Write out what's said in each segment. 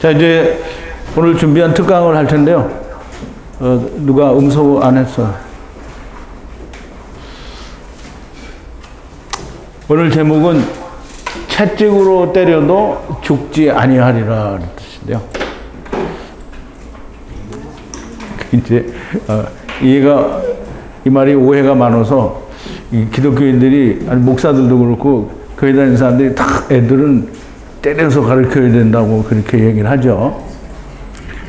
자, 이제 오늘 준비한 특강을 할 텐데요. 누가 음소 안 했어? 오늘 제목은 채찍으로 때려도 죽지 아니하리라 뜻인데요. 이제 이 말이 오해가 많아서 기독교인들이 아니 목사들도 그렇고 교회 다니는 사람들이 다 애들은 때려서 가르쳐야 된다고 그렇게 얘기를 하죠.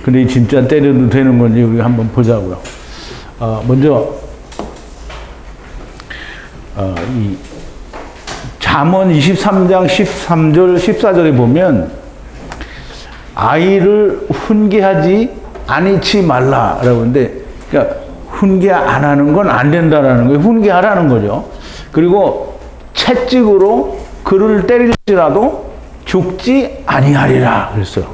근데 진짜 때려도 되는 건지 우리가 한번 보자고요. 먼저 이 잠언 23장 13절 14절에 보면 아이를 훈계하지 아니치 말라라고 하는데, 그러니까 훈계 안 하는 건 안 된다라는 거예요. 훈계하라는 거죠. 그리고 채찍으로 그를 때릴지라도 죽지 아니하리라 그랬어요.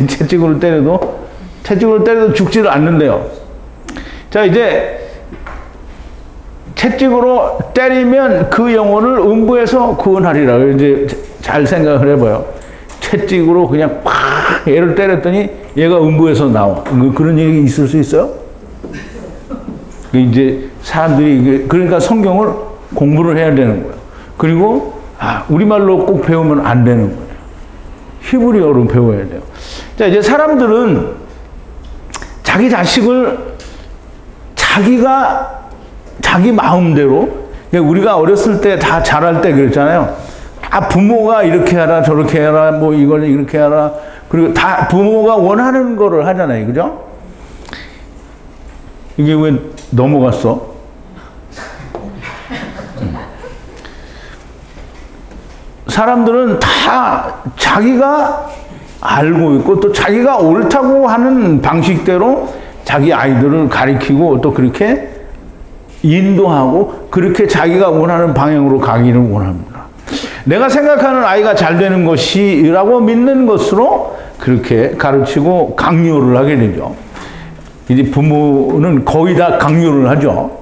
채찍으로 때려도 죽지를 않는데요. 자, 이제 채찍으로 때리면 그 영혼을 음부에서 구원하리라. 이제 잘 생각을 해봐요. 채찍으로 그냥 팍 얘를 때렸더니 얘가 음부에서 나와. 그런 일이 있을 수 있어요? 이제 사람들이 그러니까 성경을 공부를 해야 되는 거예요. 그리고 우리말로 꼭 배우면 안 되는 거예요. 히브리어로 배워야 돼요. 자, 이제 사람들은 자기 자식을 자기 마음대로, 우리가 어렸을 때 다 자랄 때 그랬잖아요. 다 부모가 이렇게 하라 저렇게 해라 뭐 이걸 이렇게 하라, 그리고 다 부모가 원하는 거를 하잖아요. 그죠? 이게 왜 넘어갔어? 사람들은 다 자기가 알고 있고 또 자기가 옳다고 하는 방식대로 자기 아이들을 가리키고 또 그렇게 인도하고 그렇게 자기가 원하는 방향으로 가기를 원합니다. 내가 생각하는 아이가 잘 되는 것이라고 믿는 것으로 그렇게 가르치고 강요를 하게 되죠. 이제 부모는 거의 다 강요를 하죠.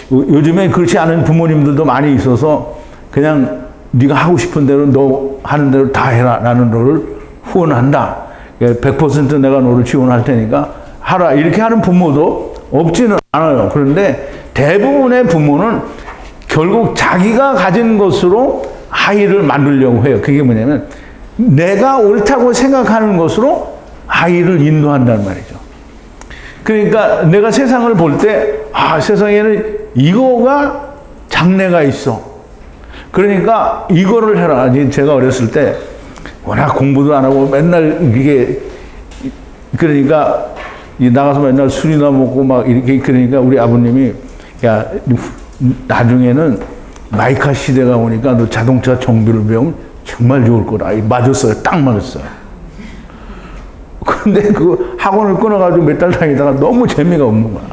요즘에 그렇지 않은 부모님들도 많이 있어서 그냥 네가 하고 싶은 대로 너 하는 대로 다 해라. 나는 너를 후원한다. 100% 내가 너를 지원할 테니까 하라. 이렇게 하는 부모도 없지는 않아요. 그런데 대부분의 부모는 결국 자기가 가진 것으로 아이를 만들려고 해요. 그게 뭐냐면 내가 옳다고 생각하는 것으로 아이를 인도한다는 말이죠. 그러니까 내가 세상을 볼 때 세상에는 이거가 장래가 있어. 그러니까 이거를 해라. 제가 어렸을 때 워낙 공부도 안 하고 맨날 이게 그러니까 나가서 맨날 술이나 먹고 막 이렇게, 그러니까 우리 아버님이 야 나중에는 마이카 시대가 오니까 너 자동차 정비를 배우면 정말 좋을 거다. 맞았어요. 딱 맞았어요. 그런데 그 학원을 끊어가지고 몇 달 다니다가 너무 재미가 없는 거야.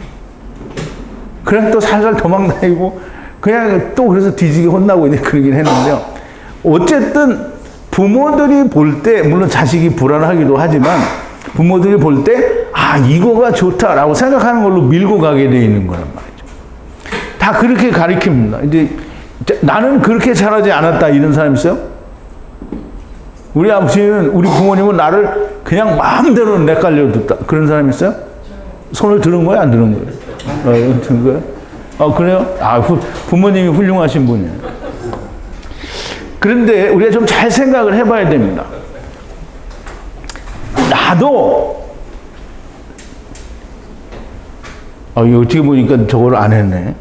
그냥 또 살살 도망다니고 그냥 또 그래서 뒤지게 혼나고 이제 그러긴 했는데요. 어쨌든 부모들이 볼 때, 물론 자식이 불안하기도 하지만 부모들이 볼 때, 이거가 좋다라고 생각하는 걸로 밀고 가게 돼 있는 거란 말이죠. 다 그렇게 가르칩니다. 이제 나는 그렇게 자라지 않았다 이런 사람 있어요? 우리 아버지는, 우리 부모님은 나를 그냥 마음대로 내깔려 뒀다. 그런 사람 있어요? 손을 들은 거예요? 안 들은 거예요? 든 거예요? 그래요? 부모님이 훌륭하신 분이에요. 그런데 우리가 좀 잘 생각을 해봐야 됩니다. 나도, 어떻게 보니까 저걸 안 했네.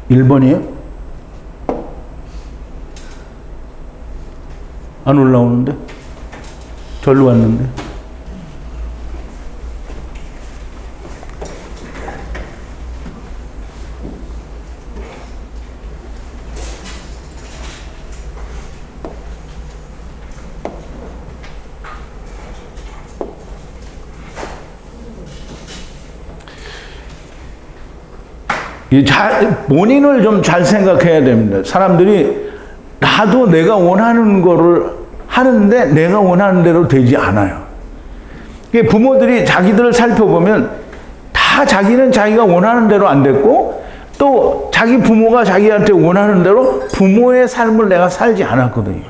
(1번이에요) 안 올라오는데? 절로 왔는데? 본인을 좀 잘 생각해야 됩니다. 사람들이 나도 내가 원하는 거를 하는데 내가 원하는 대로 되지 않아요. 부모들이 자기들을 살펴보면 다 다 자기는 자기가 원하는 대로 안 됐고 또 자기 부모가 자기한테 원하는 대로 부모의 삶을 내가 살지 않았거든요.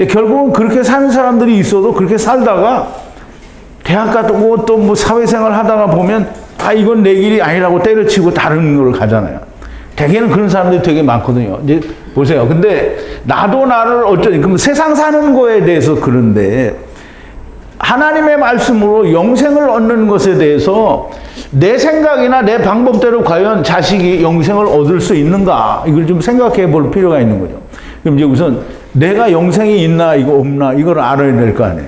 결국은 그렇게 사는 사람들이 있어도 그렇게 살다가 대학 가고 또 뭐 사회생활 하다가 보면 아 이건 내 길이 아니라고 때려치고 다른 걸 가잖아요. 대개는 그런 사람들이 되게 많거든요. 이제 보세요. 근데 나도 나를 그럼 세상 사는 거에 대해서 그런데 하나님의 말씀으로 영생을 얻는 것에 대해서 내 생각이나 내 방법대로 과연 자식이 영생을 얻을 수 있는가 이걸 좀 생각해 볼 필요가 있는 거죠. 그럼 이제 우선 내가 영생이 있나 이거 없나 이걸 알아야 될 거 아니에요.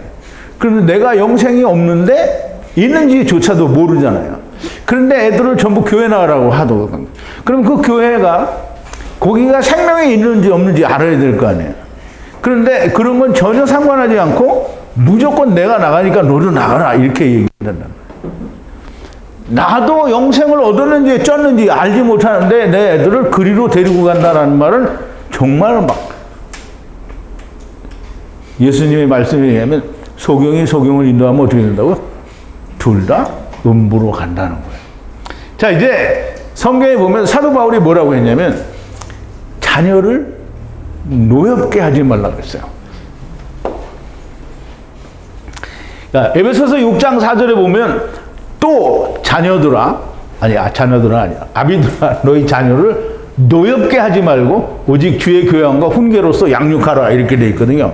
그런데 내가 영생이 없는데 있는지조차도 모르잖아요. 그런데 애들을 전부 교회 나가라고 하더라고요. 그럼 그 교회가 거기가 생명이 있는지 없는지 알아야 될 거 아니에요. 그런데 그런 건 전혀 상관하지 않고 무조건 내가 나가니까 너도 나가라 이렇게 얘기한다. 나도 영생을 얻었는지 쪘는지 알지 못하는데 내 애들을 그리로 데리고 간다는 말은 정말 막 예수님의 말씀에 의하면 소경이 인도하면 어떻게 된다고? 둘 다 음부로 간다는 거예요. 자 이제 성경에 보면 사도 바울이 뭐라고 했냐면 자녀를 노엽게 하지 말라고 했어요. 그러니까 에베소서 6장 4절에 보면 또 자녀들아 아니야 아비들아 너희 자녀를 노엽게 하지 말고 오직 주의 교양과 훈계로서 양육하라 이렇게 돼 있거든요.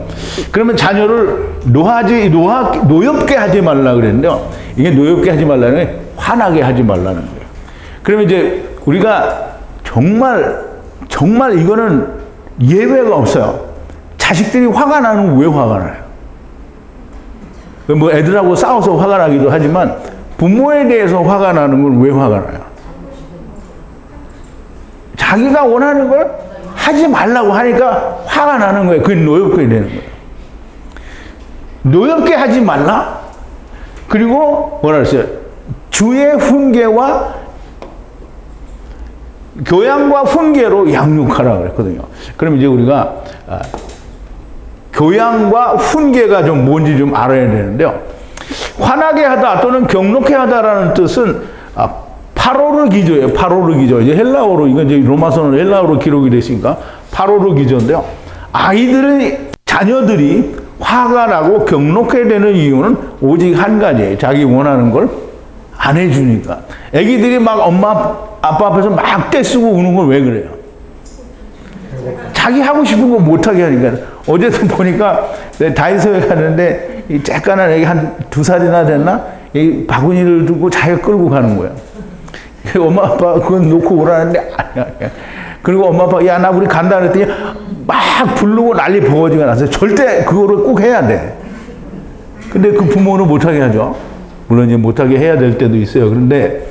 그러면 자녀를 노엽게 하지 말라 그랬는데요. 이게 노엽게 하지 말라는 게 화나게 하지 말라는 거예요. 그러면 이제 우리가 정말 이거는 예외가 없어요. 자식들이 화가 나는 왜 화가 나요? 뭐 애들하고 싸워서 화가 나기도 하지만 부모에 대해서 화가 나는 건 왜 화가 나요? 자기가 원하는 걸 하지 말라고 하니까 화가 나는 거예요. 그게 노엽게 되는 거예요. 노엽게 하지 말라? 그리고 뭐라 그랬어요? 주의 훈계와 교양과 훈계로 양육하라 그랬거든요. 그럼 이제 우리가 교양과 훈계가 좀 뭔지 좀 알아야 되는데요. 화나게 하다 또는 경록해 하다라는 뜻은 파로르기조예요. 파로르기조. 이제 헬라어로 이건 이제 로마서는 헬라어로 기록이 됐으니까 파로르기조인데요. 자녀들이 화가 나고 경록해 되는 이유는 오직 한 가지예요. 자기 원하는 걸 안 해주니까. 애기들이 막 엄마 아빠 앞에서 막 떼쓰고 우는 건 왜 그래요? 자기 하고 싶은 거 못하게 하니까. 어제도 보니까 다이소에 갔는데 이 쬐깐한 애기 한 2살이나 됐나? 이 바구니를 들고 자기가 끌고 가는 거예요. 엄마 아빠 그건 놓고 오라는데 아니야. 그리고 엄마 아빠 야 나 우리 간다 그랬더니 막 부르고 난리 버거지가 났어요. 절대 그거를 꼭 해야 돼. 근데 그 부모는 못하게 하죠. 물론 이제 못하게 해야 될 때도 있어요. 그런데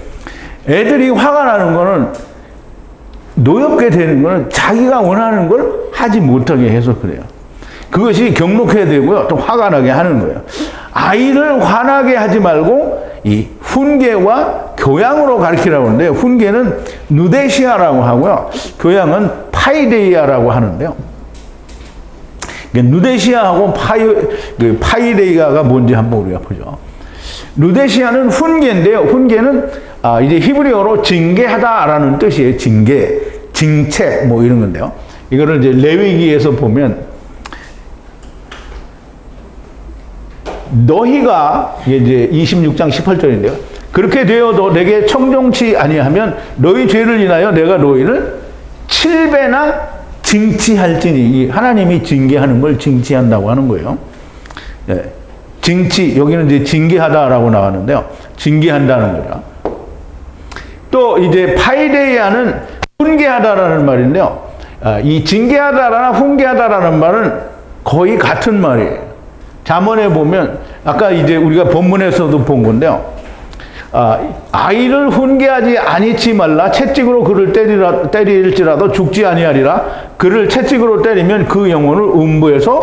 애들이 화가 나는 거는 노엽게 되는 거는 자기가 원하는 걸 하지 못하게 해서 그래요. 그것이 경록해야 되고요. 또 화가 나게 하는 거예요. 아이를 화나게 하지 말고 이 훈계와 교양으로 가르치라고 하는데요. 훈계는 누데시아라고 하고요. 교양은 파이데이아라고 하는데요. 누데시아하고 파이데이아가 뭔지 한번 우리가 보죠. 누데시아는 훈계인데요. 훈계는 이제 히브리어로 징계하다라는 뜻이에요. 징책 뭐 이런 건데요. 이거를 이제 레위기에서 보면 너희가 이제 26장 18절인데요. 그렇게 되어도 내게 청종치 아니하면 너희 죄를 인하여 내가 너희를 7배나 징치할지니 하나님이 징계하는 걸 징치한다고 하는 거예요. 네. 여기는 이제 징계하다라고 나왔는데요. 징계한다는 거죠. 또 이제 파이데이아는 훈계하다라는 말인데요. 이 징계하다라나 훈계하다라는 말은 거의 같은 말이에요. 잠언에 보면 아까 이제 우리가 본문에서도 본 건데요. 아이를 훈계하지 아니치 말라. 채찍으로 그를 때릴지라도 죽지 아니하리라. 그를 채찍으로 때리면 그 영혼을 음부에서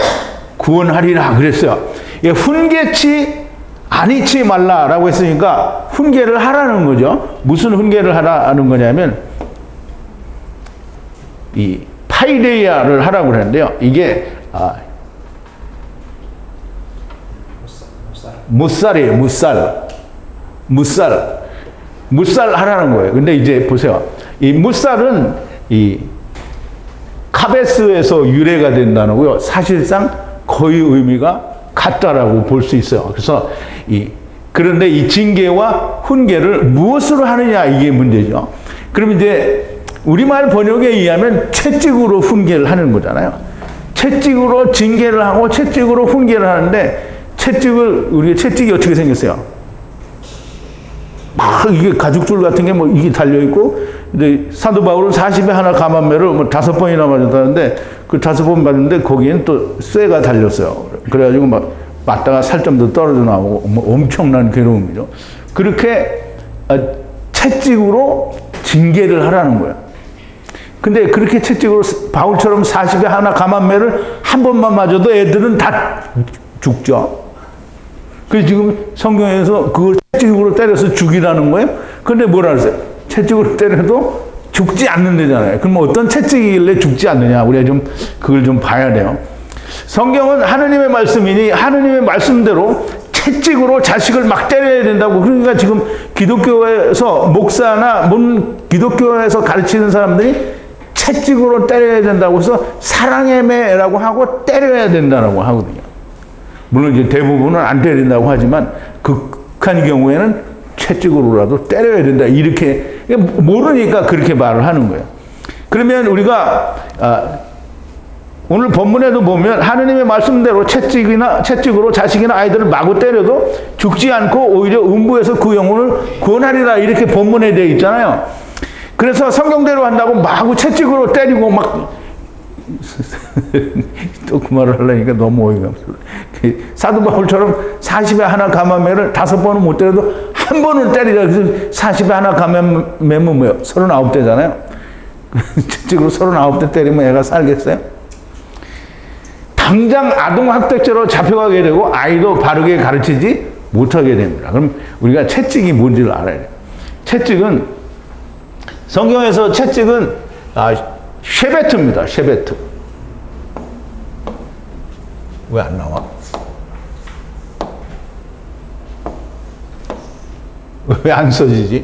구원하리라 그랬어요. 훈계치 아니치 말라라고 했으니까 훈계를 하라는 거죠. 무슨 훈계를 하라는 거냐면 이 파이데이아를 하라고 그랬는데요. 이게 무살이에요. 무살. 뭇살하라는 거예요. 근데 이제 보세요. 이 뭇살은 이 카베스에서 유래가 된다는 거요. 사실상 거의 의미가 같다라고 볼 수 있어요. 그래서 그런데 이 징계와 훈계를 무엇으로 하느냐 이게 문제죠. 그럼 이제 우리말 번역에 의하면 채찍으로 훈계를 하는 거잖아요. 채찍으로 징계를 하고 채찍으로 훈계를 하는데 우리가 채찍이 어떻게 생겼어요? 막 이게 가죽줄 같은 게 뭐 이게 달려있고, 근데 사도 바울은 40에 하나 감한매를 뭐 5번이나 맞았다는데 그 5번 맞았는데 거기엔 또 쇠가 달렸어요. 그래가지고 막 맞다가 살점도 떨어져 나오고 뭐 엄청난 괴로움이죠. 그렇게 채찍으로 징계를 하라는 거예요. 근데 그렇게 채찍으로 바울처럼 40에 하나 감한매를 한 번만 맞아도 애들은 다 죽죠. 그래서 지금 성경에서 그걸 채찍으로 때려서 죽이라는 거예요. 근데 뭐라 그랬어요? 채찍으로 때려도 죽지 않는다잖아요. 그럼 어떤 채찍이길래 죽지 않느냐? 우리가 좀 그걸 좀 봐야 돼요. 성경은 하느님의 말씀이니 하느님의 말씀대로 채찍으로 자식을 막 때려야 된다고. 그러니까 지금 기독교에서 목사나 기독교에서 가르치는 사람들이 채찍으로 때려야 된다고 해서 사랑의 매라고 하고 때려야 된다고 하거든요. 물론 이제 대부분은 안 때린다고 하지만 극한 경우에는 채찍으로라도 때려야 된다. 이렇게 모르니까 그렇게 말을 하는 거예요. 그러면 우리가 오늘 본문에도 보면 하느님의 말씀대로 채찍으로 자식이나 아이들을 마구 때려도 죽지 않고 오히려 음부에서 그 영혼을 구원하리라 이렇게 본문에 되어 있잖아요. 그래서 성경대로 한다고 마구 채찍으로 때리고 막 또 그 말을 하려니까 너무 어이가 없어. 사도 바울처럼 40에 하나 감한매를 5번은 못 때려도 한 번은 때리자. 그래서 40에 하나 감한매면 뭐예요? 39대잖아요. 채찍으로 39대 때리면 애가 살겠어요? 당장 아동학대죄로 잡혀가게 되고 아이도 바르게 가르치지 못하게 됩니다. 그럼 우리가 채찍이 뭔지를 알아야 돼요. 채찍은 성경에서 채찍은 쉐베트입니다. 쉐베트. 왜 안 나와? 왜 안 써지지?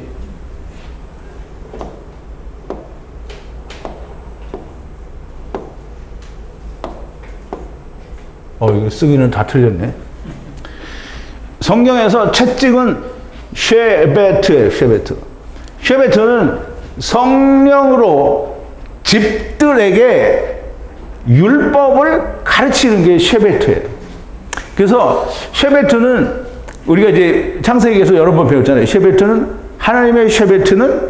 이거 쓰기는 다 틀렸네. 성경에서 채찍은 쉐베트예요. 쉐베트. 쉐베트는 성령으로 집들에게 율법을 가르치는 게 쉐베트예요. 그래서 쉐베트는 우리가 이제 창세기에서 여러 번 배웠잖아요. 쉐베트는 하나님의 쉐베트는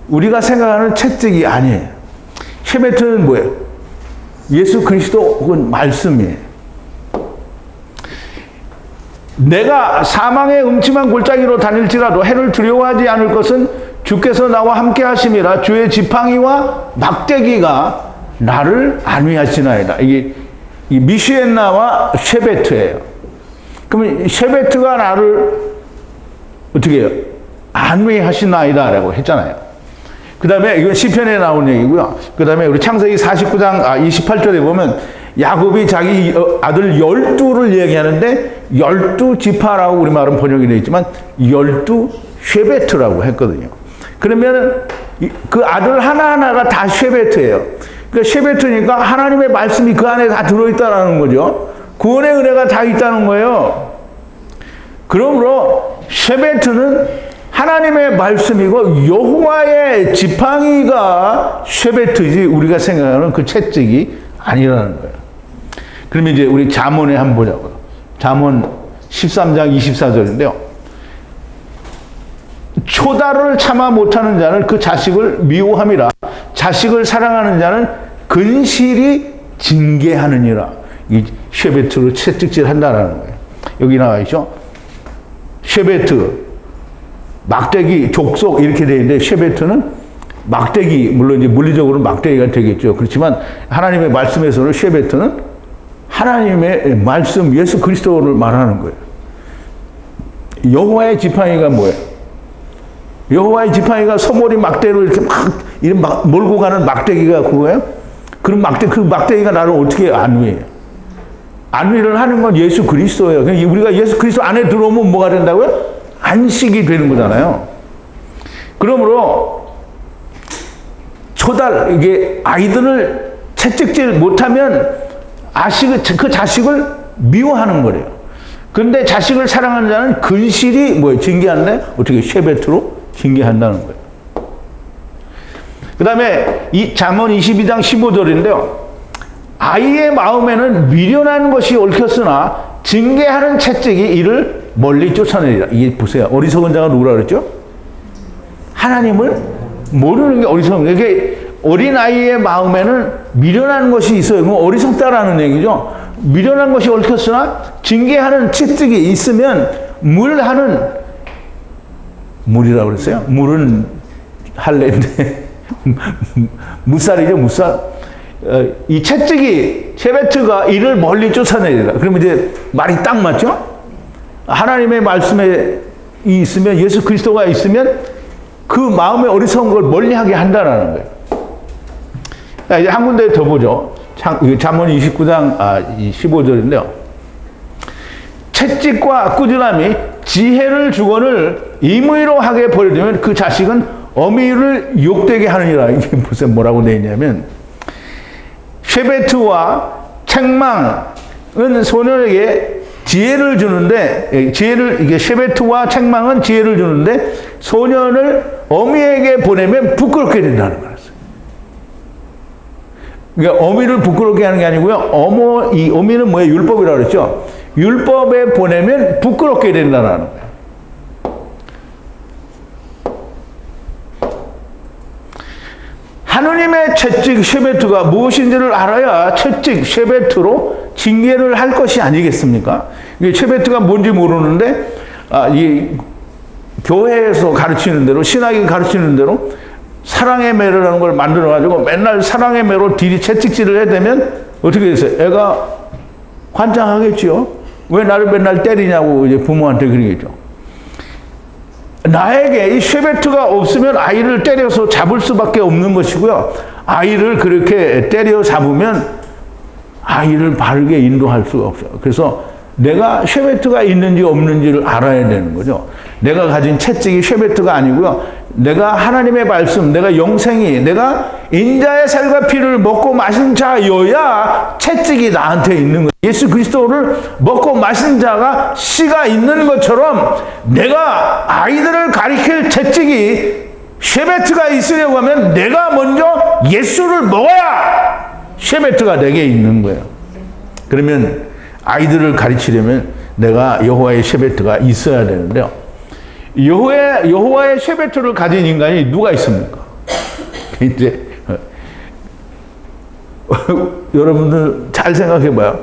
우리가 생각하는 채찍이 아니에요. 쉐베트는 뭐예요? 예수 그리스도 혹은 말씀이에요. 내가 사망의 음침한 골짜기로 다닐지라도 해를 두려워하지 않을 것은 주께서 나와 함께 하심이라. 주의 지팡이와 막대기가 나를 안위하시나이다. 이게 미시엔나와 쉐베트예요. 그러면 쉐베트가 나를 어떻게 해요? 안위하시나이다 라고 했잖아요. 그 다음에 이건 시편에 나온 얘기고요. 그 다음에 우리 창세기 49장 28절에 보면 야곱이 자기 아들 12를 얘기하는데 12지파라고 우리말은 번역이 되어 있지만 12 쉐베트라고 했거든요. 그러면 그 아들 하나하나가 다 쉐베트예요. 그러니까 쉐베트니까 하나님의 말씀이 그 안에 다 들어있다는 거죠. 구원의 은혜가 다 있다는 거예요. 그러므로 쉐베트는 하나님의 말씀이고 여호와의 지팡이가 쉐베트지 우리가 생각하는 그 채찍이 아니라는 거예요. 그러면 이제 우리 잠언에 한번 보자고요. 잠언 13장 24절인데요. 초다를 참아 못하는 자는 그 자식을 미워함이라. 자식을 사랑하는 자는 근실이 징계하느니라. 이 쉐베트로 채찍질 한다라는 거예요. 여기 나와 있죠. 쉐베트, 막대기, 족속 이렇게 되어 있는데 쉐베트는 막대기, 물론 이제 물리적으로 막대기가 되겠죠. 그렇지만 하나님의 말씀에서는 쉐베트는 하나님의 말씀 예수 그리스도를 말하는 거예요. 여호와의 지팡이가 뭐예요? 여호와의 지팡이가 소몰이 막대로 이렇게 막 몰고 가는 막대기가 그거예요? 그럼 그 막대기가 나를 어떻게 안위해요? 안위를 하는 건 예수 그리스도예요. 우리가 예수 그리스도 안에 들어오면 뭐가 된다고요? 안식이 되는 거잖아요. 그러므로 이게 아이들을 채찍질 못하면 그 자식을 미워하는 거래요. 그런데 자식을 사랑하는 자는 근실이 뭐예요? 징계하는데 어떻게 쉐베트로 징계한다는 거예요. 그 다음에 이 잠언 22장 15절인데요. 아이의 마음에는 미련한 것이 얽혔으나 징계하는 채찍이 이를 멀리 쫓아내리라. 이게 보세요. 어리석은 자가 누구라 그랬죠? 하나님을 모르는 게 어리석은 거예요. 이게 어린아이의 마음에는 미련한 것이 있어요. 그럼 어리석다라는 얘기죠. 미련한 것이 얽혔으나 징계하는 채찍이 있으면 물이라고 그랬어요. 물은 할례인데 무살이죠, 무살. 이 채찍이 쉐베트가 이를 멀리 쫓아내리라. 그러면 이제 말이 딱 맞죠? 하나님의 말씀에 있으면, 예수 그리스도가 있으면 그 마음의 어리석은 걸 멀리하게 한다라는 거예요. 이제 한 군데 더 보죠. 잠언 29장 15절인데요. 채찍과 꾸준함이 지혜를 주거늘 임의로 하게 버려두면 그 자식은 어미를 욕되게 하느니라. 이게 무슨 뭐라고 되어 있냐면, 쉐베트와 책망은 소년에게 지혜를 주는데, 이게 쉐베트와 책망은 지혜를 주는데 소년을 어미에게 보내면 부끄럽게 된다는 거예요. 그러니까 어미를 부끄럽게 하는 게 아니고요. 이 어미는 뭐예요? 율법이라고 그랬죠. 율법에 보내면 부끄럽게 된다는 거예요. 하느님의 채찍 쉐베트가 무엇인지를 알아야 채찍 쉐베트로 징계를 할 것이 아니겠습니까? 이게 쉐베트가 뭔지 모르는데 이 교회에서 가르치는 대로, 신학이 가르치는 대로 사랑의 매로라는 걸 만들어 가지고 맨날 사랑의 매로 채찍질을 해대면 어떻게 됐어요? 애가 환장하겠죠. 왜 나를 맨날 때리냐고 이제 부모한테 그러겠죠. 나에게 이 쉐베트가 없으면 아이를 때려서 잡을 수밖에 없는 것이고요. 아이를 그렇게 때려 잡으면 아이를 바르게 인도할 수가 없어요. 그래서 내가 쉐베트가 있는지 없는지를 알아야 되는 거죠. 내가 가진 채찍이 쉐베트가 아니고요. 내가 하나님의 말씀, 내가 영생이, 내가 인자의 살과 피를 먹고 마신 자여야 채찍이 나한테 있는 거예요. 예수 그리스도를 먹고 마신 자가 씨가 있는 것처럼 내가 아이들을 가리킬 채찍이 쉐베트가 있으려고 하면 내가 먼저 예수를 먹어야 쉐베트가 내게 있는 거예요. 그러면 아이들을 가르치려면 내가 여호와의 쉐베트가 있어야 되는데요. 여호와의 쉐베트를 가진 인간이 누가 있습니까? 이제 여러분들 잘 생각해 봐요.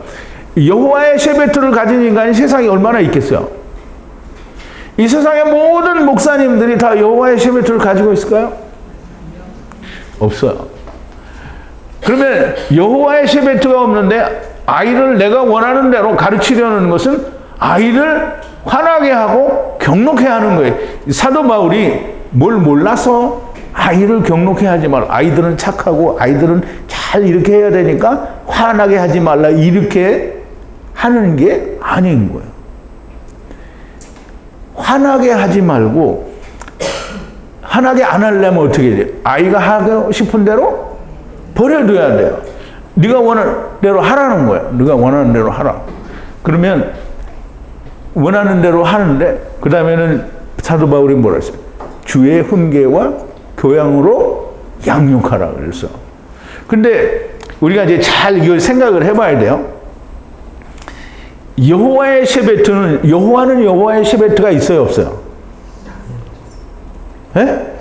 여호와의 쉐베트를 가진 인간이 세상에 얼마나 있겠어요? 이 세상의 모든 목사님들이 다 여호와의 쉐베트를 가지고 있을까요? 없어요. 그러면 여호와의 쉐베트가 없는데 아이를 내가 원하는 대로 가르치려는 것은 아이를 화나게 하고 경록해 하는 거예요. 사도 바울이 뭘 몰라서 아이를 경록해 하지 말라. 아이들은 착하고 아이들은 잘 이렇게 해야 되니까 화나게 하지 말라. 이렇게 하는 게 아닌 거예요. 화나게 하지 말고, 화나게 안 하려면 어떻게 돼요? 아이가 하고 싶은 대로 버려둬야 돼요. 네가 원하는 대로 하라는 거예요. 네가 원하는 대로 하라. 그러면 원하는 대로 하는데, 그 다음에는 사도 바울이 뭐라 했어요? 주의 훈계와 교양으로 양육하라 그랬어. 근데 우리가 이제 잘 이걸 생각을 해봐야 돼요. 여호와의 쉐베트는, 여호와는 여호와의 쉐베트가 있어요, 없어요? 예?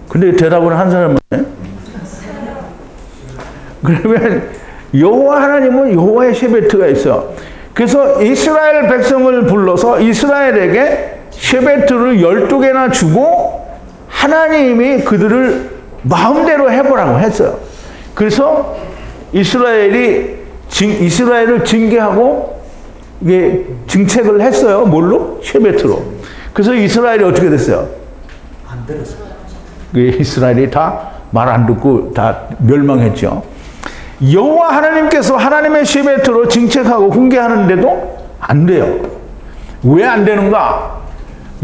근데 대답을 한 사람은 그러면 여호와 하나님은 여호와의 쉐베트가 있어요. 그래서 이스라엘 백성을 불러서 이스라엘에게 쉐베트를 12개나 주고 하나님이 그들을 마음대로 해보라고 했어요. 그래서 이스라엘을 징계하고 이게 증책을 했어요. 뭘로? 쉐베트로. 그래서 이스라엘이 어떻게 됐어요? 안 들었어요. 이스라엘이 다 말 안 듣고 다 멸망했죠. 여호와 하나님께서 하나님의 쉐베트로 징책하고 훈계하는데도 안 돼요. 왜 안 되는가?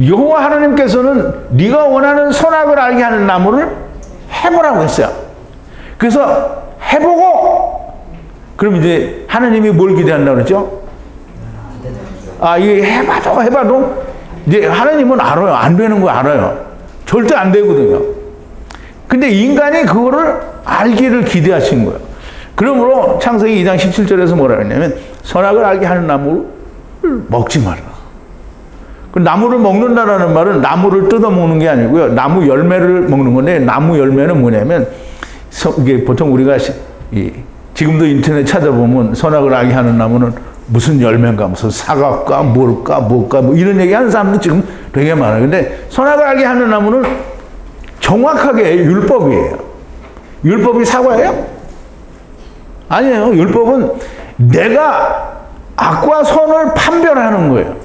여호와 하나님께서는 네가 원하는 선악을 알게 하는 나무를 해보라고 했어요. 그래서 해보고, 그럼 이제 하나님이 뭘 기대한다고 그랬죠? 이게 해봐도 이제 하나님은 알아요. 안 되는 거 알아요. 절대 안 되거든요. 근데 인간이 그거를 알기를 기대하신 거예요. 그러므로 창세기 2장 17절에서 뭐라 했냐면 선악을 알게 하는 나무를 먹지 마라. 그 나무를 먹는다라는 말은 나무를 뜯어먹는 게 아니고요. 나무 열매를 먹는 건데, 나무 열매는 뭐냐면 이게 보통 우리가 지금도 인터넷 찾아보면 선악을 알게 하는 나무는 무슨 열매인가, 무슨 사과과 뭘까 뭐 이런 얘기 하는 사람도 지금 되게 많아요. 근데 선악을 알게 하는 나무는 정확하게 율법이에요. 율법이 사과예요? 아니에요. 율법은 내가 악과 선을 판별하는 거예요.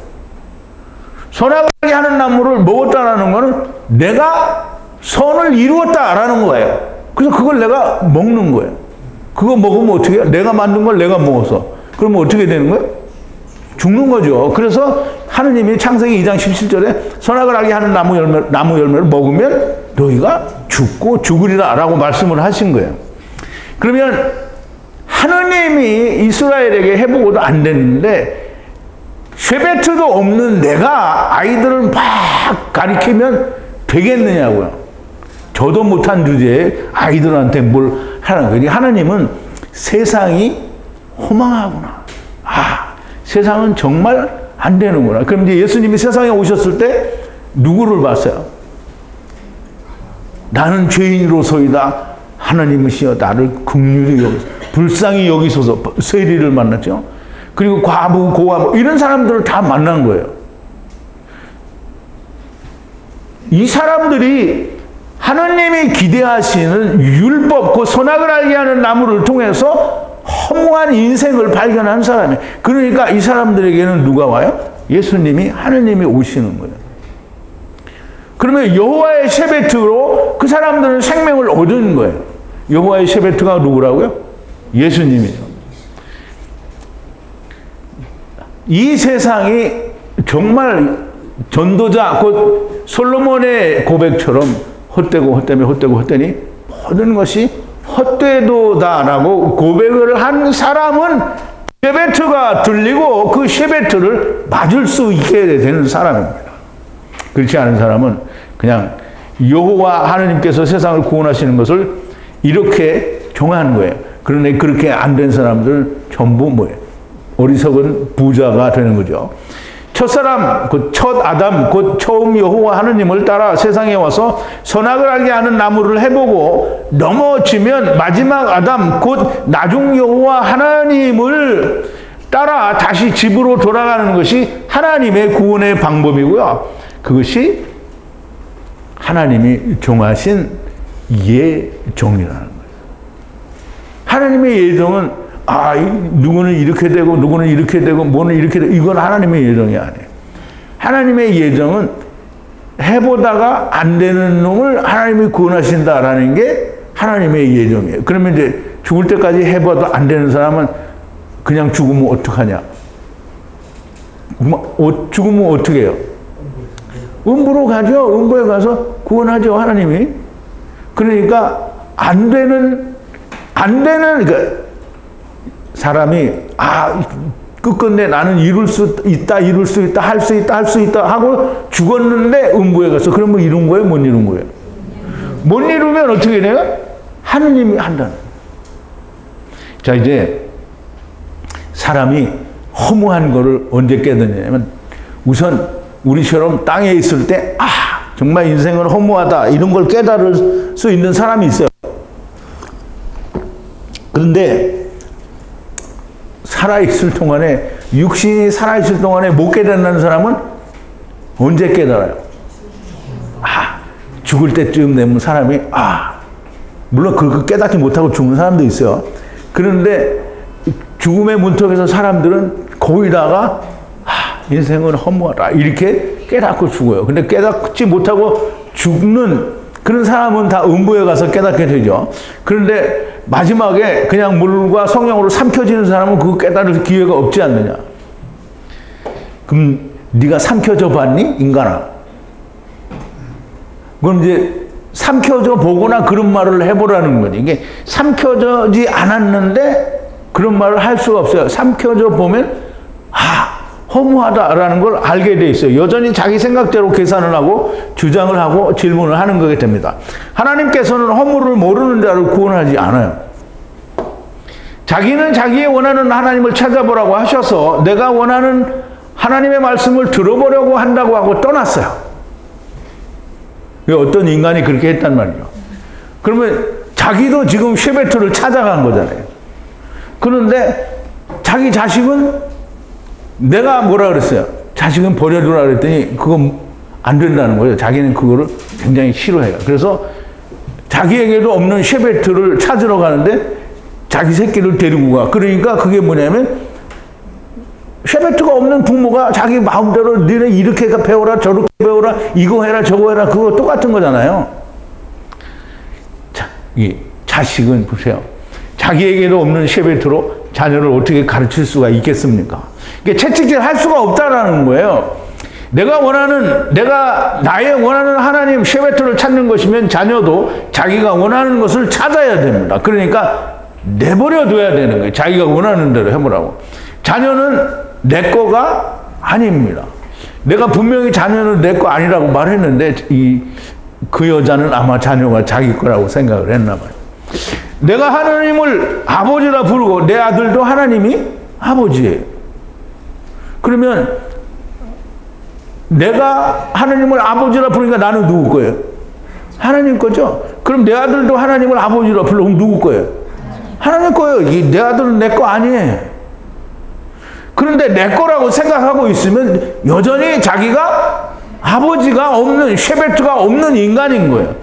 선악을 알게 하는 나무를 먹었다라는 거는 내가 선을 이루었다라는 거예요. 그래서 그걸 내가 먹는 거예요. 그거 먹으면 어떻게 해요? 내가 만든 걸 내가 먹어서. 그러면 어떻게 되는 거예요? 죽는 거죠. 그래서 하느님이 창세기 2장 17절에 선악을 알게 하는 나무 열매를 먹으면 너희가 죽고 죽으리라 라고 말씀을 하신 거예요. 그러면 하느님이 이스라엘에게 해보고도 안 됐는데 쉐베트도 없는 내가 아이들을 막 가리키면 되겠느냐고요. 저도 못한 주제에 아이들한테 뭘 하는 거예요. 하나님은 세상이 허망하구나. 세상은 정말 안 되는구나. 그럼 이제 예수님이 세상에 오셨을 때 누구를 봤어요? 나는 죄인으로서이다. 하나님이시여 나를 긍휼히 여기소서, 불쌍히 여기소서. 세리를 만났죠. 그리고 과부, 고아 이런 사람들을 다 만난 거예요. 이 사람들이 하나님이 기대하시는 율법, 그 선악을 알게 하는 나무를 통해서 허무한 인생을 발견한 사람이에요. 그러니까 이 사람들에게는 누가 와요? 예수님이, 하느님이 오시는 거예요. 그러면 여호와의 셰베트로 그 사람들은 생명을 얻은 거예요. 여호와의 셰베트가 누구라고요? 예수님이죠. 이 세상이 정말 전도자, 곧 솔로몬의 고백처럼 헛되니 모든 것이 헛되도다라고 고백을 한 사람은 셰베트가 들리고 그 셰베트를 맞을 수 있게 되는 사람입니다. 그렇지 않은 사람은 그냥 여호와 하나님께서 세상을 구원하시는 것을 이렇게 정한 거예요. 그런데 그렇게 안 된 사람들은 전부 뭐예요? 어리석은 부자가 되는 거죠. 첫사람, 곧 첫 아담, 곧 처음 여호와 하느님을 따라 세상에 와서 선악을 알게 하는 나무를 해보고 넘어지면 마지막 아담, 곧 나중 여호와 하나님을 따라 다시 집으로 돌아가는 것이 하나님의 구원의 방법이고요. 그것이 하나님이 정하신 예정이라는 거예요. 하나님의 예정은 누구는 이렇게 되고 누구는 이렇게 되고 뭐는 이렇게 되고 이건 하나님의 예정이 아니에요. 하나님의 예정은 해보다가 안 되는 놈을 하나님이 구원하신다라는 게 하나님의 예정이에요. 그러면 이제 죽을 때까지 해봐도 안 되는 사람은 그냥 죽으면 어떡하냐? 죽으면 어떻게 해요? 음부로 가죠. 음부에 가서 구원하죠, 하나님이. 그러니까 안 되는 그러니까 사람이 끝끝내 나는 이룰 수 있다, 할 수 있다 하고 죽었는데 음부에 가서 그러면 이룬 거예요, 못 이룬 거예요? 못 이루면 어떻게 돼요? 하느님이 한다는. 자, 이제 사람이 허무한 거를 언제 깨닫냐면 우선 우리처럼 땅에 있을 때 정말 인생은 허무하다 이런 걸 깨달을 수 있는 사람이 있어요. 그런데 살아있을 동안에, 육신이 살아있을 동안에 못 깨닫는 사람은 언제 깨달아요? 죽을 때쯤 되면 사람이 물론 그 깨닫지 못하고 죽는 사람도 있어요. 그런데 죽음의 문턱에서 사람들은 거기다가 인생은 허무하다 이렇게 깨닫고 죽어요. 근데 깨닫지 못하고 죽는 그런 사람은 다 음부에 가서 깨닫게 되죠. 그런데 마지막에 그냥 물과 성령으로 삼켜지는 사람은 그거 깨달을 기회가 없지 않느냐. 그럼 네가 삼켜져 봤니? 인간아. 그럼 이제 삼켜져 보거나 그런 말을 해보라는 거지. 이게 삼켜져지 않았는데 그런 말을 할 수가 없어요. 삼켜져 보면 허무하다라는 걸 알게 돼 있어요. 여전히 자기 생각대로 계산을 하고 주장을 하고 질문을 하는 거게 됩니다. 하나님께서는 허물을 모르는 자를 구원하지 않아요. 자기는 자기의 원하는 하나님을 찾아보라고 하셔서 내가 원하는 하나님의 말씀을 들어보려고 한다고 하고 떠났어요. 어떤 인간이 그렇게 했단 말이죠. 그러면 자기도 지금 쉐베트를 찾아간 거잖아요. 그런데 자기 자식은 내가 뭐라 그랬어요? 자식은 버려두라 그랬더니 그건 안 된다는 거예요. 자기는 그거를 굉장히 싫어해요. 그래서 자기에게도 없는 쉐베트를 찾으러 가는데 자기 새끼를 데리고 가. 그러니까 그게 뭐냐면 쉐베트가 없는 부모가 자기 마음대로 너네 이렇게 배워라 저렇게 배워라 이거 해라 저거 해라 그거 똑같은 거잖아요. 자, 이 자식은 보세요. 자기에게도 없는 쉐베트로 자녀를 어떻게 가르칠 수가 있겠습니까? 이게 채찍질 할 수가 없다라는 거예요. 내가 나의 원하는 하나님 쉐베트를 찾는 것이면 자녀도 자기가 원하는 것을 찾아야 됩니다. 그러니까 내버려 둬야 되는 거예요. 자기가 원하는 대로 해보라고. 자녀는 내 거가 아닙니다. 내가 분명히 자녀는 내 거 아니라고 말했는데 그 여자는 아마 자녀가 자기 거라고 생각을 했나 봐요. 내가 하나님을 아버지라 부르고 내 아들도 하나님이 아버지예요. 그러면 내가 하나님을 아버지라 부르니까 나는 누구 거예요? 하나님 거죠? 그럼 내 아들도 하나님을 아버지라 부르면 누구 거예요? 하나님 거예요. 내 아들은 내 거 아니에요. 그런데 내 거라고 생각하고 있으면 여전히 자기가 아버지가 없는, 쉐베트가 없는 인간인 거예요.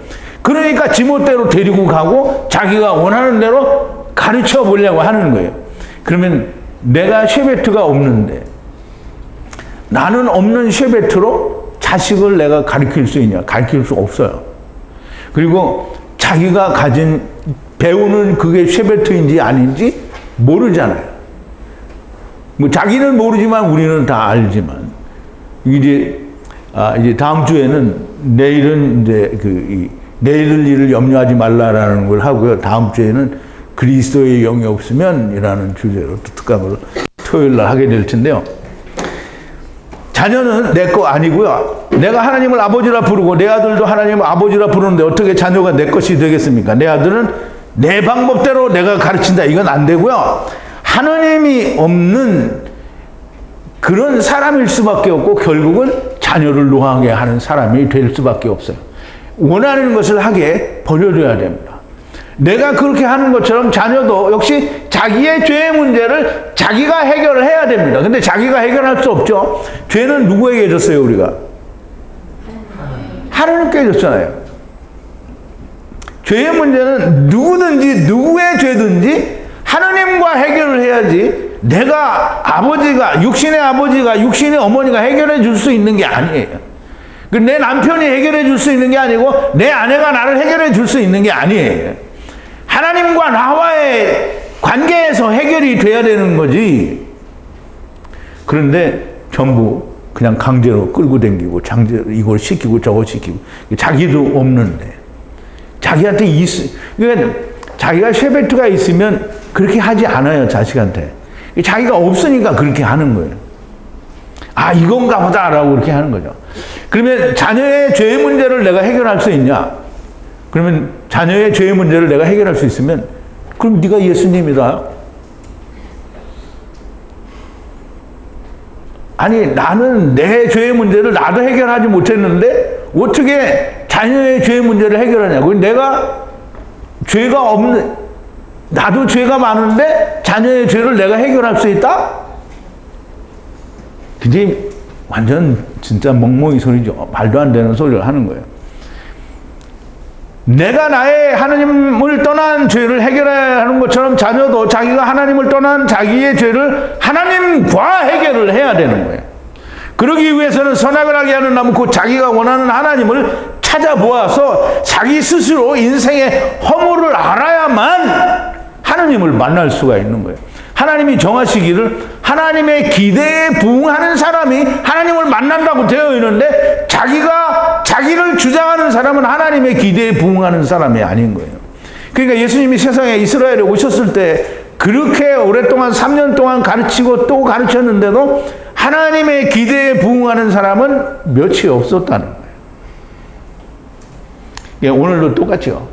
그러니까 지멋대로 데리고 가고 자기가 원하는 대로 가르쳐 보려고 하는 거예요. 그러면 내가 쉐베트가 없는데 나는 없는 쉐베트로 자식을 내가 가르칠 수 있냐? 가르칠 수 없어요. 그리고 자기가 배우는 그게 쉐베트인지 아닌지 모르잖아요. 뭐 자기는 모르지만 우리는 다 알지만 이제 다음 주에는 내일은 이제 내일 일을 염려하지 말라라는 걸 하고요. 다음 주에는 그리스도의 영이 없으면이라는 주제로 특강을 토요일 날 하게 될 텐데요. 자녀는 내 거 아니고요. 내가 하나님을 아버지라 부르고 내 아들도 하나님을 아버지라 부르는데 어떻게 자녀가 내 것이 되겠습니까? 내 아들은 내 방법대로 내가 가르친다. 이건 안 되고요. 하나님이 없는 그런 사람일 수밖에 없고 결국은 자녀를 노하게 하는 사람이 될 수밖에 없어요. 원하는 것을 하게 버려줘야 됩니다. 내가 그렇게 하는 것처럼 자녀도 역시 자기의 죄의 문제를 자기가 해결을 해야 됩니다. 근데 자기가 해결할 수 없죠. 죄는 누구에게 줬어요, 우리가? 하나님께 줬잖아요. 죄의 문제는 누구든지 누구의 죄든지 하나님과 해결을 해야지 내가 육신의 아버지가 육신의 어머니가 해결해 줄 수 있는 게 아니에요. 내 남편이 해결해 줄 수 있는 게 아니고 내 아내가 나를 해결해 줄 수 있는 게 아니에요. 하나님과 나와의 관계에서 해결이 돼야 되는 거지. 그런데 전부 그냥 강제로 끌고 다니고 이걸 시키고 저거 시키고 자기도 없는데 자기한테 그러니까 자기가 쉐베트가 있으면 그렇게 하지 않아요. 자식한테. 자기가 없으니까 그렇게 하는 거예요. 이건가 보다라고 그렇게 하는 거죠. 그러면 자녀의 죄의 문제를 내가 해결할 수 있냐? 그러면 자녀의 죄의 문제를 내가 해결할 수 있으면 그럼 네가 예수님이다. 아니 나는 내 죄의 문제를 나도 해결하지 못했는데 어떻게 자녀의 죄의 문제를 해결하냐고. 내가 죄가 없는 나도 죄가 많은데 자녀의 죄를 내가 해결할 수 있다? 그게 완전 진짜 멍멍이 소리죠. 말도 안 되는 소리를 하는 거예요. 내가 나의 하나님을 떠난 죄를 해결해야 하는 것처럼 자녀도 자기가 하나님을 떠난 자기의 죄를 하나님과 해결을 해야 되는 거예요. 그러기 위해서는 선악을 하게 하는 나무 곧 자기가 원하는 하나님을 찾아보아서 자기 스스로 인생의 허물을 알아야만 하나님을 만날 수가 있는 거예요. 하나님이 정하시기를 하나님의 기대에 부응하는 사람이 하나님을 만난다고 되어 있는데 자기를 주장하는 사람은 하나님의 기대에 부응하는 사람이 아닌 거예요. 그러니까 예수님이 세상에 이스라엘에 오셨을 때 그렇게 오랫동안 3년 동안 가르치고 또 가르쳤는데도 하나님의 기대에 부응하는 사람은 몇이 없었다는 거예요. 예, 오늘도 똑같죠.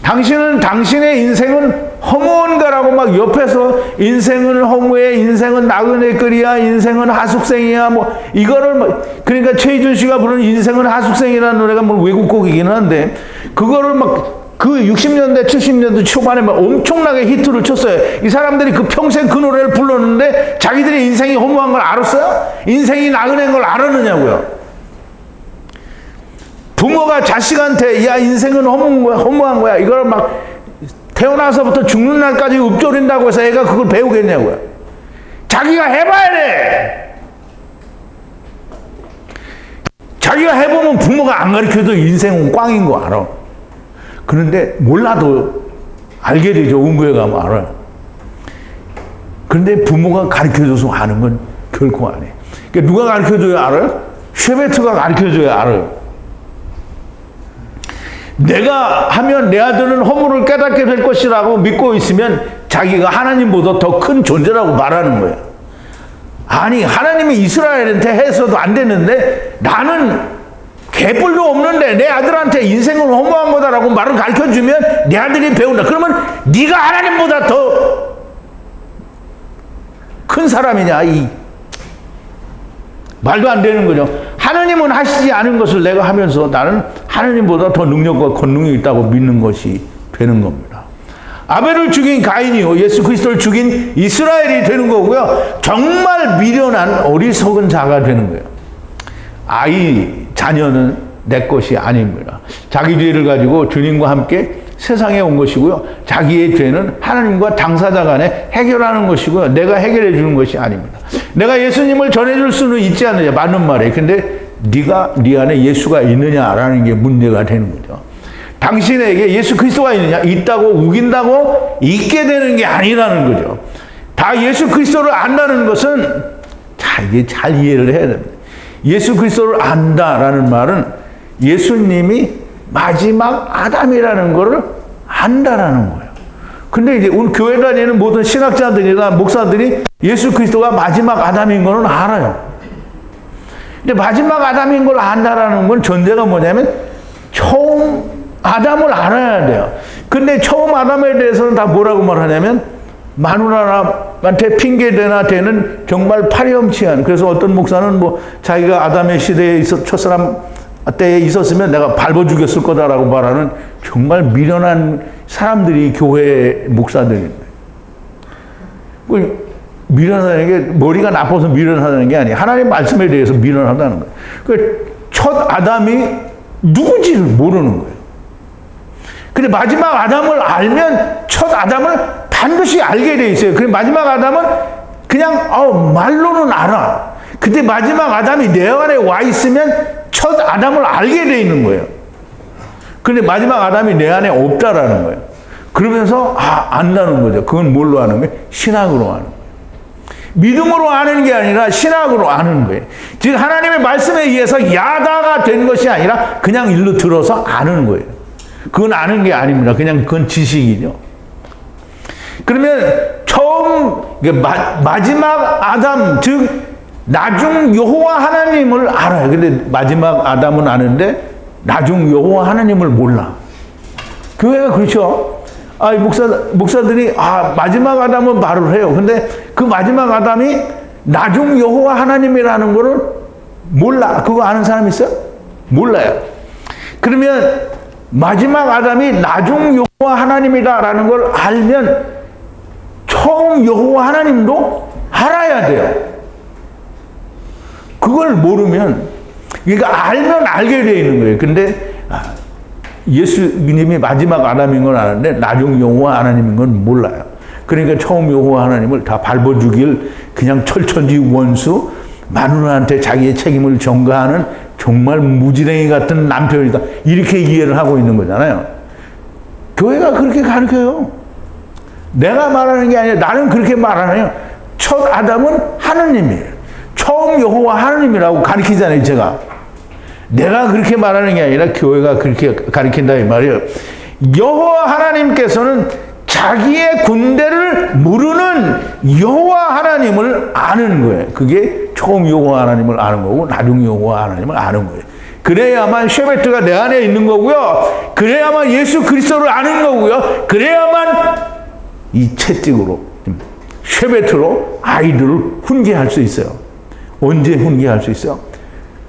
당신은 당신의 인생은 허무한가라고 막 옆에서 인생은 허무해, 인생은 나그네 끓이야, 인생은 하숙생이야, 뭐 이거를 그러니까 최희준 씨가 부르는 인생은 하숙생이라는 노래가 뭐 외국곡이긴 한데 그거를 막 그 60년대 70년대 초반에 막 엄청나게 히트를 쳤어요. 이 사람들이 그 평생 그 노래를 불렀는데 자기들이 인생이 허무한 걸 알았어요? 인생이 나그네인 걸 알았느냐고요. 부모가 자식한테 야 인생은 허무한 거야 이걸 막 태어나서부터 죽는 날까지 읊조린다고 해서 애가 그걸 배우겠냐고요. 자기가 해봐야 돼. 자기가 해보면 부모가 안 가르쳐도 인생은 꽝인 거 알아. 그런데 몰라도 알게 되죠. 음부에 가면 알아요. 그런데 부모가 가르쳐줘서 아는 건 결코 안 해. 그러니까 누가 가르쳐줘야 알아요? 쉐베트가 가르쳐줘야 알아요. 내가 하면 내 아들은 허물을 깨닫게 될 것이라고 믿고 있으면 자기가 하나님보다 더 큰 존재라고 말하는 거예요. 아니 하나님이 이스라엘한테 해서도 안 됐는데 나는 개뿔도 없는데 내 아들한테 인생은 허무한 거다라고 말을 가르쳐주면 내 아들이 배운다. 그러면 네가 하나님보다 더 큰 사람이냐. 이 말도 안 되는 거죠. 하나님은 하시지 않은 것을 내가 하면서 나는 하나님보다 더 능력과 권능이 있다고 믿는 것이 되는 겁니다. 아벨을 죽인 가인이요 예수 그리스도를 죽인 이스라엘이 되는 거고요. 정말 미련한 어리석은 자가 되는 거예요. 자녀는 내 것이 아닙니다. 자기 죄를 가지고 주님과 함께 세상에 온 것이고요. 자기의 죄는 하나님과 당사자 간에 해결하는 것이고요. 내가 해결해 주는 것이 아닙니다. 내가 예수님을 전해줄 수는 있지 않느냐. 맞는 말이에요. 근데 네 안에 예수가 있느냐라는 게 문제가 되는 거죠. 당신에게 예수 그리스도가 있느냐? 있다고 우긴다고 있게 되는 게 아니라는 거죠. 다 예수 그리스도를 안다는 것은 이게 잘 이해를 해야 됩니다. 예수 그리스도를 안다라는 말은 예수님이 마지막 아담이라는 것을 안다라는 거예요. 근데 이제 오늘 교회 다니는 모든 신학자들이나 목사들이 예수 그리스도가 마지막 아담인 것은 알아요. 근데 마지막 아담인 걸 안다라는 건 전제가 뭐냐면 처음 아담을 알아야 돼요. 근데 처음 아담에 대해서는 다 뭐라고 말하냐면 마누라한테 핑계대나 되는 정말 파렴치한. 그래서 어떤 목사는 뭐 자기가 아담의 시대에 첫사람 때에 있었으면 내가 밟아 죽였을 거다라고 말하는 정말 미련한 사람들이 교회 목사들입니다. 미련하다는 게 머리가 나빠서 미련하다는 게 아니에요. 하나님 말씀에 대해서 미련하다는 거예요. 첫 아담이 누군지를 모르는 거예요. 근데 마지막 아담을 알면 첫 아담을 반드시 알게 돼 있어요. 그래 마지막 아담은 그냥 말로는 알아. 근데 마지막 아담이 내 안에 와 있으면 첫 아담을 알게 돼 있는 거예요. 근데 마지막 아담이 내 안에 없다라는 거예요. 그러면서 안다는 거죠. 그건 뭘로 아는 거예요? 신학으로 아는 거예요. 믿음으로 아는 게 아니라 신학으로 아는 거예요. 즉 하나님의 말씀에 의해서 야다가 된 것이 아니라 그냥 일로 들어서 아는 거예요. 그건 아는 게 아닙니다. 그냥 그건 지식이죠. 그러면 처음 마지막 아담 즉 나중 여호와 하나님을 알아요. 근데 마지막 아담은 아는데 나중 여호와 하나님을 몰라. 교회가 그렇죠. 목사들이 마지막 아담은 말을 해요. 근데 그 마지막 아담이 나중 여호와 하나님이라는 거를 몰라. 그거 아는 사람 있어요? 몰라요. 그러면 마지막 아담이 나중 여호와 하나님이다라는 걸 알면 처음 여호와 하나님도 알아야 돼요. 그걸 모르면 그러니까 알면 알게 되어 있는 거예요. 근데 예수님이 마지막 아담인 건 아는데 나중 여호와 하나님인 건 몰라요. 그러니까 처음 여호와 하나님을 다 밟아주길 그냥 철천지 원수 마누라한테 자기의 책임을 전가하는 정말 무지랭이 같은 남편이다. 이렇게 이해를 하고 있는 거잖아요. 교회가 그렇게 가르쳐요. 내가 말하는 게 아니라 나는 그렇게 말 안 해요. 첫 아담은 하느님이에요. 처음 여호와 하느님이라고 가르치잖아요, 제가. 내가 그렇게 말하는 게 아니라 교회가 그렇게 가르친다 이 말이에요. 여호와 하나님께서는 자기의 군대를 모르는 여호와 하나님을 아는 거예요. 그게 처음 여호와 하나님을 아는 거고 나중 여호와 하나님을 아는 거예요. 그래야만 쉐베트가 내 안에 있는 거고요. 그래야만 예수 그리스도를 아는 거고요. 그래야만 이 채찍으로 쉐베트로 아이들을 훈계할 수 있어요. 언제 훈계할 수 있어요?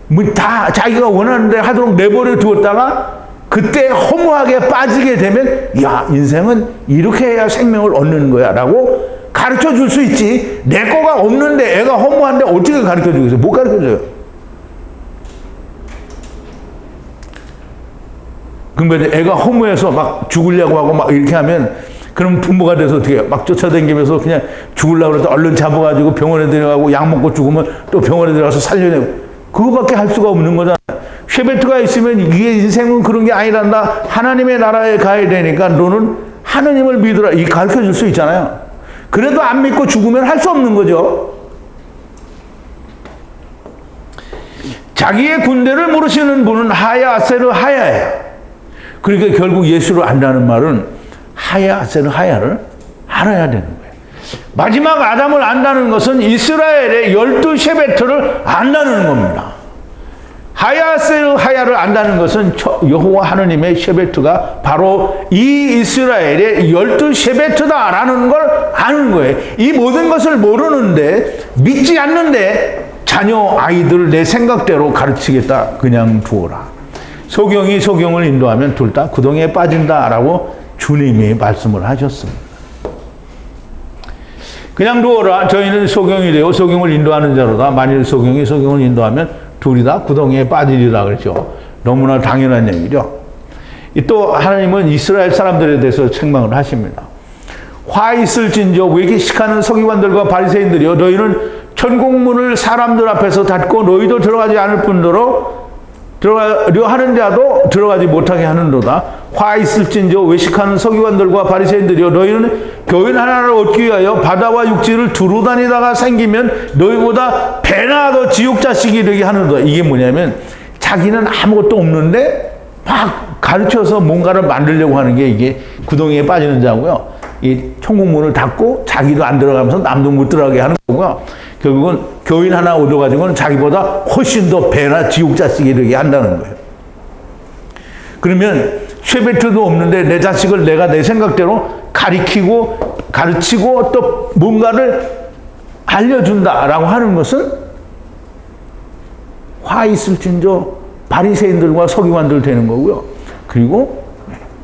뭐 다 자기가 원하는 데 하도록 내버려 두었다가 그때 허무하게 빠지게 되면 야, 인생은 이렇게 해야 생명을 얻는 거야 라고 가르쳐 줄 수 있지. 내 거가 없는데 애가 허무한데 어떻게 가르쳐 주겠어요? 못 가르쳐 줘요. 그러면 애가 허무해서 막 죽으려고 하고 막 이렇게 하면 그럼 부모가 돼서 어떻게 해요? 막 쫓아다니면서 그냥 죽으려고 그래도 얼른 잡아가지고 병원에 들어가고 약 먹고 죽으면 또 병원에 들어가서 살려내고 그거밖에 할 수가 없는 거잖아. 쉐베트가 있으면 이게 인생은 그런 게 아니란다. 하나님의 나라에 가야 되니까 너는 하나님을 믿으라. 이 가르쳐 줄 수 있잖아요. 그래도 안 믿고 죽으면 할 수 없는 거죠. 자기의 군대를 모르시는 분은 하야 아세르 하야예요. 그러니까 결국 예수를 안다는 말은 하야 아세르 하야를 알아야 되는 거예요. 마지막 아담을 안다는 것은 이스라엘의 12쉐베트를 안다는 겁니다. 하야세르 하야를 안다는 것은 여호와 하느님의 쉐베트가 바로 이 이스라엘의 12쉐베트다라는 걸 아는 거예요. 이 모든 것을 모르는데 믿지 않는데 자녀 아이들을 내 생각대로 가르치겠다 그냥 두어라. 소경이 소경을 인도하면 둘 다 구덩이에 빠진다라고 주님이 말씀을 하셨습니다. 그냥 두어라. 저희는 소경이 되어 소경을 인도하는 자로다. 만일 소경이 소경을 인도하면 둘이 다 구덩이에 빠지리라 그랬죠. 너무나 당연한 얘기죠. 또 하나님은 이스라엘 사람들에 대해서 책망을 하십니다. 화 있을진저 외식하는 서기관들과 바리새인들이여 너희는 천국문을 사람들 앞에서 닫고 너희도 들어가지 않을 뿐더러 들어가려 하는 자도 들어가지 못하게 하는도다. 화 있을진저 외식하는 서기관들과 바리새인들이여 너희는 교인 하나를 얻기 위하여 바다와 육지를 두루 다니다가 생기면 너희보다 배나 더 지옥 자식이 되게 하는도다. 이게 뭐냐면 자기는 아무것도 없는데 막 가르쳐서 뭔가를 만들려고 하는 게 이게 구덩이에 빠지는 자고요. 이 천국문을 닫고 자기도 안 들어가면서 남도 못 들어가게 하는 거고요. 결국은 교인 하나 얻어가지고는 자기보다 훨씬 더 배나 지옥 자식이 되게 한다는 거예요. 그러면 쉐베트도 없는데 내 자식을 내가 내 생각대로 가르치고 또 뭔가를 알려준다라고 하는 것은 화 있을진저 바리새인들과 서기관들 되는 거고요. 그리고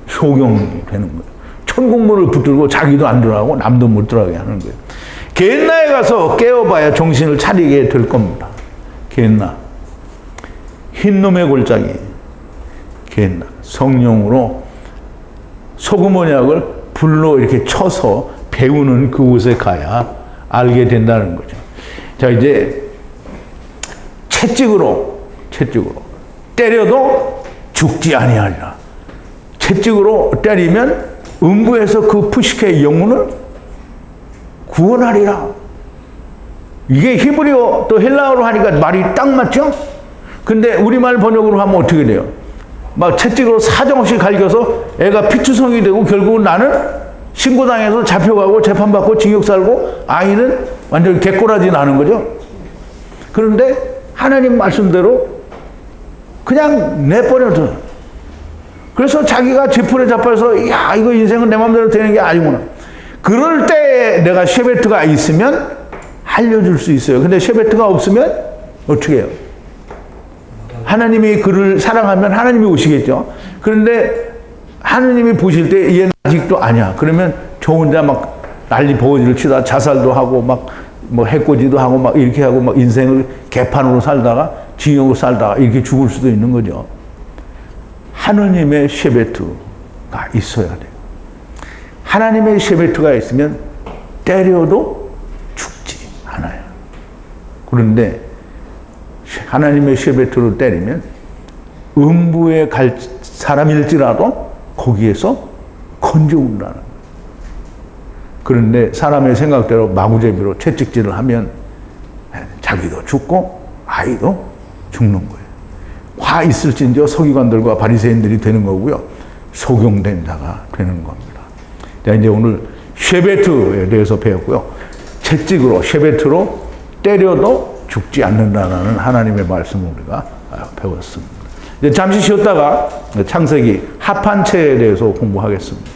소경이 되는 거예요. 천국문을 붙들고 자기도 안 들어가고 남도 못 들어가게 하는 거예요. 게hen나에 가서 깨어봐야 정신을 차리게 될 겁니다. 게헨나. 흰놈의 골짜기. 게헨나. 성령으로 소금 언약을 불로 이렇게 쳐서 배우는 그곳에 가야 알게 된다는 거죠. 자, 이제 채찍으로 때려도 죽지 아니하리라. 채찍으로 때리면 음부에서 그 푸시케의 영혼을 구원하리라. 이게 히브리어 또 헬라어로 하니까 말이 딱 맞죠? 근데 우리말 번역으로 하면 어떻게 돼요? 막 채찍으로 사정없이 갈겨서 애가 피투성이 되고 결국은 나는 신고당해서 잡혀가고 재판받고 징역 살고 아이는 완전히 개꼬라지 나는 거죠. 그런데 하나님 말씀대로 그냥 내버려둬. 그래서 자기가 쥐풀에 잡혀서 야 이거 인생은 내 마음대로 되는 게 아니구나. 그럴 때 내가 쉐베트가 있으면 알려줄 수 있어요. 근데 쉐베트가 없으면 어떻게 해요? 하나님이 그를 사랑하면 하나님이 오시겠죠. 그런데 하나님이 보실 때 얘는 아직도 아니야. 그러면 저 혼자 막 난리 버거지를 치다 자살도 하고 막 뭐 해코지도 하고 막 이렇게 하고 막 인생을 개판으로 살다가 징역으로 살다가 이렇게 죽을 수도 있는 거죠. 하나님의 쉐베트가 있어야 돼요. 하나님의 쉐베트가 있으면 때려도 죽지 않아요. 그런데 하나님의 쉐베트로 때리면 음부에 갈 사람일지라도 거기에서 건져온다는 거예요. 그런데 사람의 생각대로 마구잡이로 채찍질을 하면 자기도 죽고 아이도 죽는 거예요. 화 있을진저 서기관들과 바리새인들이 되는 거고요. 속용된 자가 되는 겁니다. 자, 이제 오늘 쉐베트에 대해서 배웠고요. 채찍으로, 쉐베트로 때려도 죽지 않는다는 하나님의 말씀을 우리가 배웠습니다. 이제 잠시 쉬었다가 창세기 하판체에 대해서 공부하겠습니다.